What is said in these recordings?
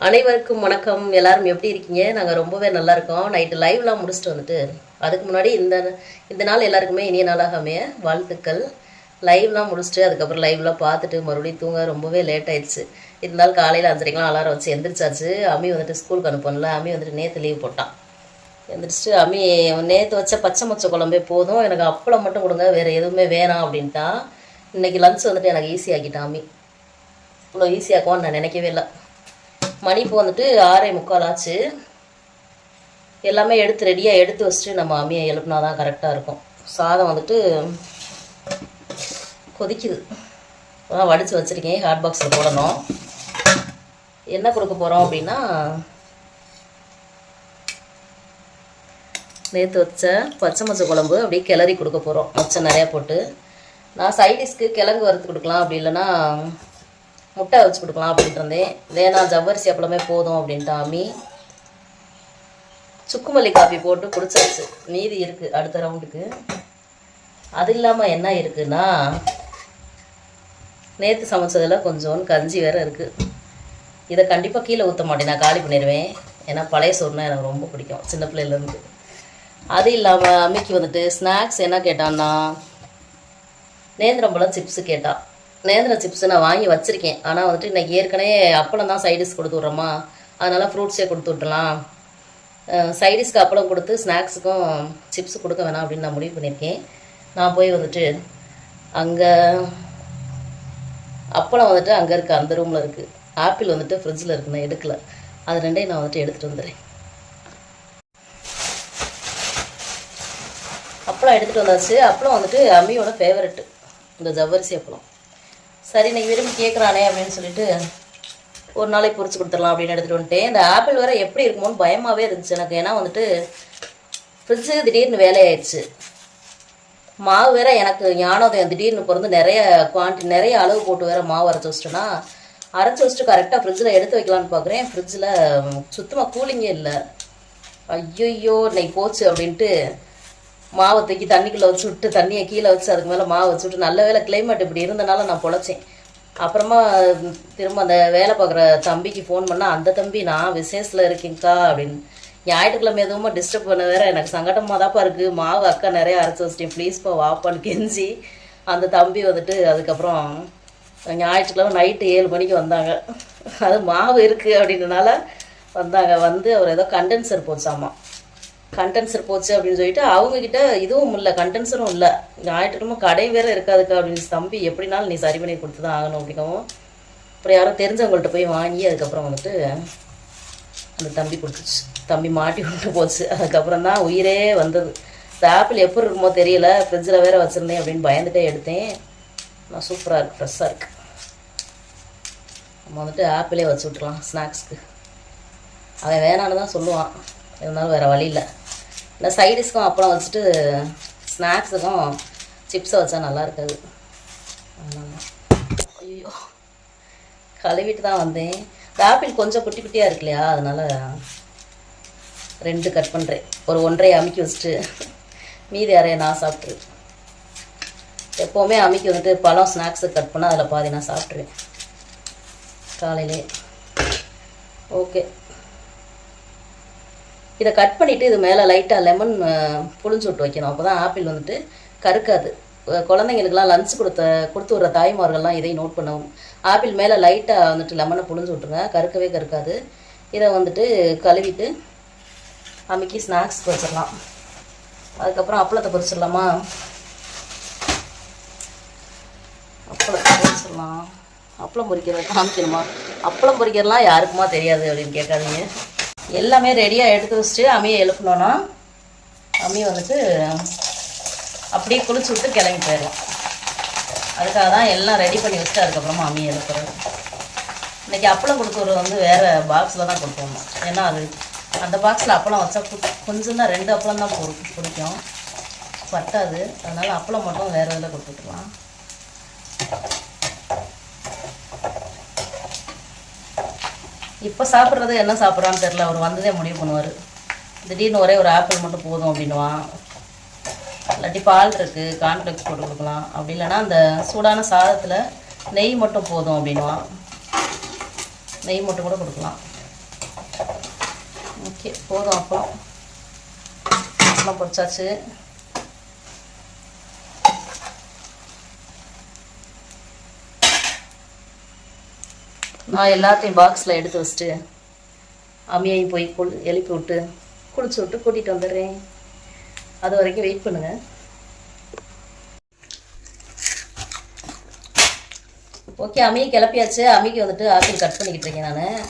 அனைவருக்கும் வணக்கம். எல்லாரும் எப்படி இருக்கீங்க? நாங்கள் ரொம்பவே நல்லா இருக்கோம். நைட்டு லைவ்லாம் முடிச்சுட்டு வந்துட்டு அதுக்கு முன்னாடி இந்த நாள் எல்லாருக்குமே இனிய நாளாக அமைய வாழ்த்துக்கள். லைவ்லாம் முடிச்சுட்டு அதுக்கப்புறம் லைவ்லாம் பார்த்துட்டு மறுபடியும் தூங்க ரொம்பவே லேட் ஆயிடுச்சு. இருந்தாலும் காலையில் 5:30க்கெலாம் அலாரம் வச்சு எந்திரிச்சாச்சு. அம்மி வந்துட்டு ஸ்கூலுக்கு அனுப்பணும்ல. அம்மி வந்துட்டு நேற்று லீவ் போட்டான். எந்திரிச்சிட்டு அம்மி நேற்று வச்ச பச்சை மொச்சை குழம்பே போதும், எனக்கு அப்பளம் மட்டும் கொடுங்க, வேறு எதுவுமே வேணாம் அப்படின்ட்டான். இன்றைக்கி லஞ்ச் வந்துட்டு எனக்கு ஈஸியாக்கிட்டான். அம்மி இவ்வளோ ஈஸியாக்குவான்னு நான் நினைக்கவே இல்லை. மணி இப்போ வந்துட்டு 6:45 ஆச்சு. எல்லாமே ரெடியாக எடுத்து வச்சுட்டு நம்ம அம்மியை எழுப்புனா தான் கரெக்டாக இருக்கும். சாதம் வந்துட்டு கொதிக்குது, அதான் வடித்து வச்சுருக்கேன். ஹாட் பாக்ஸில் போடணும். என்ன கொடுக்க போகிறோம் அப்படின்னா, நேற்று வச்ச பச்சை மொச்சை குழம்பு அப்படியே கிளறி கொடுக்க போகிறோம், மொச்சை நிறையா போட்டு. நான் சைடிஷ்க்கு கிழங்கு வறுத்து கொடுக்கலாம், அப்படி இல்லைன்னா முட்டை வச்சு கொடுக்கலாம் அப்படின்ட்டு இருந்தேன். வேணாம், ஜவ்வரிசி அப்பளமே போதும் அப்படின்ட்டு அம்மி சுக்குமல்லி காஃபி போட்டு குடிச்சாச்சு. மீதி இருக்குது அடுத்த ரவுண்டுக்கு. அது இல்லாமல் என்ன இருக்குன்னா, நேற்று சமைச்சதில் கொஞ்சோன்னு கஞ்சி வேறு இருக்குது. இதை கண்டிப்பாக கீழே ஊற்ற மாட்டேன், நான் காலி பண்ணிடுவேன். ஏன்னா பழைய சோறுனா எனக்கு ரொம்ப பிடிக்கும் சின்ன பிள்ளையிலேருந்து. அது இல்லாமல் அம்மிக்கு வந்துட்டு ஸ்நாக்ஸ் என்ன கேட்டான்னா, நேந்திரம்பழம் சிப்ஸு கேட்டான். நேந்திர சிப்ஸு நான் வாங்கி வச்சுருக்கேன். ஆனால் வந்துட்டு இன்றைக்கி ஏற்கனவே அப்பளம் தான் சைடிஷ் கொடுத்து விட்றோமா, அதனால் ஃப்ரூட்ஸே கொடுத்து விட்டுலாம். சைடிஷ்க்கு அப்பளம் கொடுத்து ஸ்நாக்ஸுக்கும் சிப்ஸு கொடுக்க வேணாம் அப்படின்னு நான் முடிவு பண்ணியிருக்கேன். நான் போய் வந்துட்டு அங்கே அப்பளம் வந்துட்டு அங்கே இருக்குது, அந்த ரூமில் இருக்குது. ஆப்பிள் வந்துட்டு ஃப்ரிட்ஜில் இருக்குது, நான் எடுக்கலை. அது ரெண்டையும் நான் வந்துட்டு எடுத்துகிட்டு வந்துடுறேன். அப்பளம் எடுத்துகிட்டு வந்தாச்சு. அப்பளம் வந்துட்டு அம்மியோட ஃபேவரெட்டு இந்த ஜவ்வரிசி அப்பளம். சரி, இன்றைக்கி விரும்பி கேட்குறானே அப்படின்னு சொல்லிட்டு ஒரு நாளைக்கு பொரிச்சு கொடுத்துடலாம் அப்படின்னு எடுத்துகிட்டு வந்துட்டேன். இந்த ஆப்பிள் வேறு எப்படி இருக்குமோன்னு பயமாகவே இருந்துச்சு எனக்கு. ஏன்னா வந்துட்டு ஃப்ரிட்ஜு திடீர்னு வேலையாயிடுச்சு. மாவு வேறு எனக்கு ஞானோதயம் திடீர்னு பிறந்து நிறைய அளவு போட்டு வேறு மாவு அரைச்சி வச்சிட்டேன்னா, அரைச்சி வச்சுட்டு கரெக்டாக ஃப்ரிட்ஜில் எடுத்து வைக்கலான்னு பார்க்குறேன். ஃப்ரிட்ஜில் சுத்தமாக கூலிங்கே இல்லை. ஐயோ இன்னைக்கு போச்சு அப்படின்ட்டு மாவை தூக்கி தண்ணிக்குள்ளே வச்சு விட்டு, தண்ணியை கீழே வச்சு அதுக்கு மேலே மாவை வச்சு விட்டு, நல்ல வேலை கிளைமேட் இப்படி இருந்தனால நான் பொழைச்சேன். அப்புறமா திரும்ப அந்த வேலை பார்க்குற தம்பிக்கு ஃபோன் பண்ணால், அந்த தம்பி நான் விசேஷத்தில் இருக்கேங்க்கா அப்படின்னு. ஞாயிற்றுக்கிழமை எதுவும் டிஸ்டர்ப் பண்ண வேறு எனக்கு சங்கடமாக தான்ப்பா இருக்குது. மாவு அக்கா நிறைய அரைச்சி வச்சிட்டேன், ப்ளீஸ்ப்பா வாப்பான்னு கெஞ்சி அந்த தம்பி வந்துட்டு அதுக்கப்புறம் ஞாயிற்றுக்கிழமை நைட்டு 7 மணிக்கு வந்தாங்க. அது மாவு இருக்குது அப்படின்றனால வந்தாங்க. வந்து அவர் ஏதோ கண்டென்சர் போச்சாமா, கண்டென்சர் போச்சு அப்படின்னு சொல்லிட்டு அவங்கக்கிட்ட இதுவும் இல்லை, கண்டென்சரும் இல்லை. ஞாயிற்றுக்கிழமை கடை வேறு இருக்காதுக்கா அப்படின்னு. தம்பி எப்படினாலும் நீ சரி பண்ணி கொடுத்து தான் ஆகணும் அப்படிங்கவும் அப்புறம் யாரும் தெரிஞ்சவங்கள்ட்ட போய் வாங்கி அதுக்கப்புறம் வந்துட்டு அந்த தம்பி கொடுத்துச்சு. தம்பி மாட்டி விட்டு போச்சு. அதுக்கப்புறம் தான் உயிரே வந்தது. இந்த ஆப்பிள் எப்படி இருக்குமோ தெரியல, ஃப்ரிட்ஜில் வேறு வச்சுருந்தேன் அப்படின்னு பயந்துட்டே எடுத்தேன். நான் சூப்பராக இருக்குது, ஃப்ரெஷ்ஷாக இருக்குது. நம்ம வந்துட்டு ஆப்பிளே வச்சு விட்ருலாம் ஸ்நாக்ஸ்க்கு. அவன் வேணான்னு தான் சொல்லுவான், இருந்தாலும் வேறு வழி இல்லை. இந்த சைடிஷ்க்கும் அப்பளம் வச்சுட்டு ஸ்நாக்ஸுக்கும் சிப்ஸை வச்சா நல்லா இருக்காது. ஐயோ கழுவிட்டு தான் வந்தேன். இந்த ஆப்பிள் கொஞ்சம் குட்டி குட்டியாக இருக்கு இல்லையா, அதனால் 2 கட் பண்ணுறேன். ஒரு 1.5 அமுக்கி வச்சுட்டு மீதி அறைய நான் சாப்பிட்ருவேன். எப்போவுமே அமுக்கி வந்துட்டு பழம் ஸ்நாக்ஸுக்கு கட் பண்ணால் அதில் பாதி நான் சாப்பிட்ருவேன் காலையிலே. ஓகே, இதை கட் பண்ணிவிட்டு இது மேலே லைட்டாக லெமன் புளிஞ்சு விட்டு வைக்கணும். அப்போ தான் ஆப்பிள் வந்துட்டு கருக்காது. குழந்தைங்களுக்கெல்லாம் லஞ்ச் கொடுத்து விட்ற தாய்மார்கள்லாம் இதை நோட் பண்ணவும். ஆப்பிள் மேலே லைட்டாக வந்துட்டு லெமனை புளிஞ்சு விட்ருங்க, கருக்கவே கருக்காது. இதை வந்துட்டு கழுவிட்டு அமுக்கி ஸ்நாக்ஸ்க்கு வச்சிடலாம். அதுக்கப்புறம் அப்பளத்தை பொரிச்சிடலாமா? அப்பளத்தை பொரிச்சிடலாம். அப்பளம் பொரிக்கிறத காமிக்கணுமா? அப்பளம் பொரிக்கிறதுலாம் யாருக்குமா தெரியாது அப்படின்னு கேட்காதீங்க. எல்லாமே ரெடியாக எடுத்து வச்சுட்டு அம்மியை எழுப்பினோன்னா அம்மி வந்துட்டு அப்படியே குளிச்சு விட்டு கிளம்பி போயிடலாம். அதுக்காக தான் எல்லாம் ரெடி பண்ணி வச்சுட்டு அதுக்கப்புறமா அம்மியை எழுப்புறது. இன்றைக்கி அப்பளம் கொடுக்குறது வந்து வேறு பாக்ஸில் தான் கொடுத்துடணும். ஏன்னா அது அந்த பாக்ஸில் அப்பளம் வச்சா கொஞ்சம் தான் 2 அப்பளம் தான் பிடிக்கும், பட்டாது. அதனால் அப்பளம் மட்டும் வேறு இதில் கொடுத்துக்கலாம். இப்போ சாப்பிட்றது என்ன சாப்பிட்றான்னு தெரில, அவர் வந்ததே முடிவு பண்ணுவார். திடீர்னு ஒரே ஒரு ஆப்பிள் மட்டும் போதும் அப்படின்வான். இல்லாட்டி பால் இருக்குது, கார்ன்ஃப்ளெக்ஸ் போட்டு கொடுக்கலாம். அப்படி இல்லைன்னா அந்த சூடான சாதத்தில் நெய் மட்டும் போதும் அப்படின்வான். நெய் மட்டும் கூட கொடுக்கலாம். ஓகே போதும். அப்பளம் பொரிச்சாச்சு. நான் எல்லாத்தையும் பாக்ஸில் எடுத்து வச்சுட்டு அம்மியையும் போய் எழுப்பி விட்டு குளிச்சு விட்டு கூட்டிகிட்டு வந்துடுறேன். அது வரைக்கும் வெயிட் பண்ணுங்கள். ஓகே, அம்மியை கிளப்பியாச்சு. அம்மிக்கு வந்துட்டு ஆப்பிள் கட் பண்ணிக்கிட்டு இருக்கேன் நான்.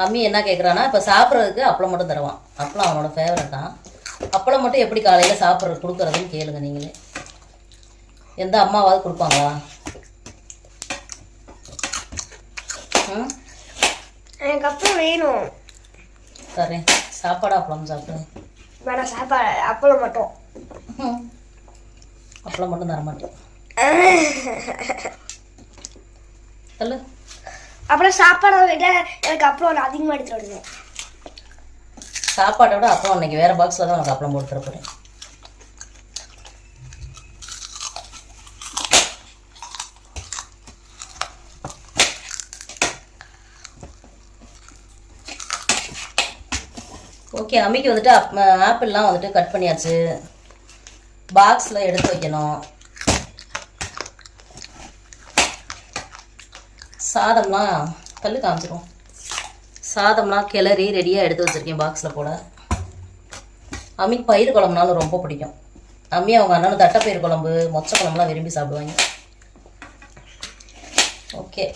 அம்மி என்ன கேட்குறான்னா, இப்போ சாப்பிட்றதுக்கு அப்பளம் மட்டும் தருவான். அப்பளம் அவனோட ஃபேவரட் தான். அப்பளம் மட்டும் எப்படி காலையில் சாப்பிட்றது கொடுக்குறதுன்னு கேளுங்க நீங்களே. எந்த அம்மாவாவது கொடுப்பாங்களா? எனக்கு அப்பளம் வேணும். தரேன். சாப்பாடு அப்பளம் சாப்பிடுவேன். வேணாம், சாப்பாடு அப்பளம் மட்டும். அப்பளம் மட்டும் தர மாட்டேன். சொல்லு. அப்புறம் சாப்பாடை விட எனக்கு அப்பளம் அதிகமாக எடுத்துட்டு வருவேன். சாப்பாட்டை விட அப்பளம் இன்னைக்கு வேறு பாக்ஸில் தான் உனக்கு அப்பளம் போட்டு தர போகிறேன். ஓகே, அம்மிக்கு வந்துட்டு ஆப்பிள்லாம் வந்துட்டு கட் பண்ணியாச்சு. பாக்ஸில் எடுத்து வைக்கணும். சாதம்லாம் கல் காமிச்சிரும். சாதம்லாம் கிளறி ரெடியாக எடுத்து வச்சுருக்கேன் பாக்ஸில் போட. அம்மிக்கு பயிர் குழம்புனாலும் ரொம்ப பிடிக்கும். அம்மி அவங்க அண்ணனும் தட்டைப்பயிர் குழம்பு, மொச்சை குழம்புலாம் விரும்பி சாப்பிடுவாங்க. ஓகே,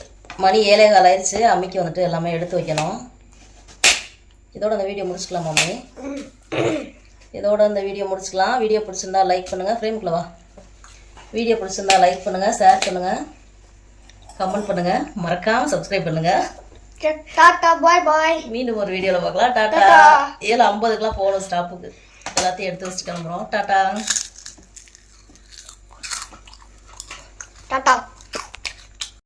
மணி 7:15 ஆயிடுச்சு. அம்மிக்கு வந்துட்டு எல்லாமே எடுத்து வைக்கணும். இதோட இந்த வீடியோ முடிச்சுக்கலாம் மம்மி. இதோட இந்த வீடியோ முடிச்சுக்கலாம். வீடியோ பிடிச்சிருந்தா லைக் பண்ணுங்கள். ஃப்ரேமுக்குள்ள வா. வீடியோ பிடிச்சிருந்தா லைக் பண்ணுங்கள், ஷேர் பண்ணுங்கள், கமெண்ட் பண்ணுங்கள், மறக்காமல் சப்ஸ்கிரைப் பண்ணுங்கள். டாடா, பாய் பாய். மீண்டும் ஒரு வீடியோவில் பார்க்கலாம். டாட்டா. 7:50க்குலாம் போகணும் ஸ்டாப்புக்கு. எல்லாத்தையும் எடுத்து வச்சுட்டு கிளம்புறோம். Tata tata.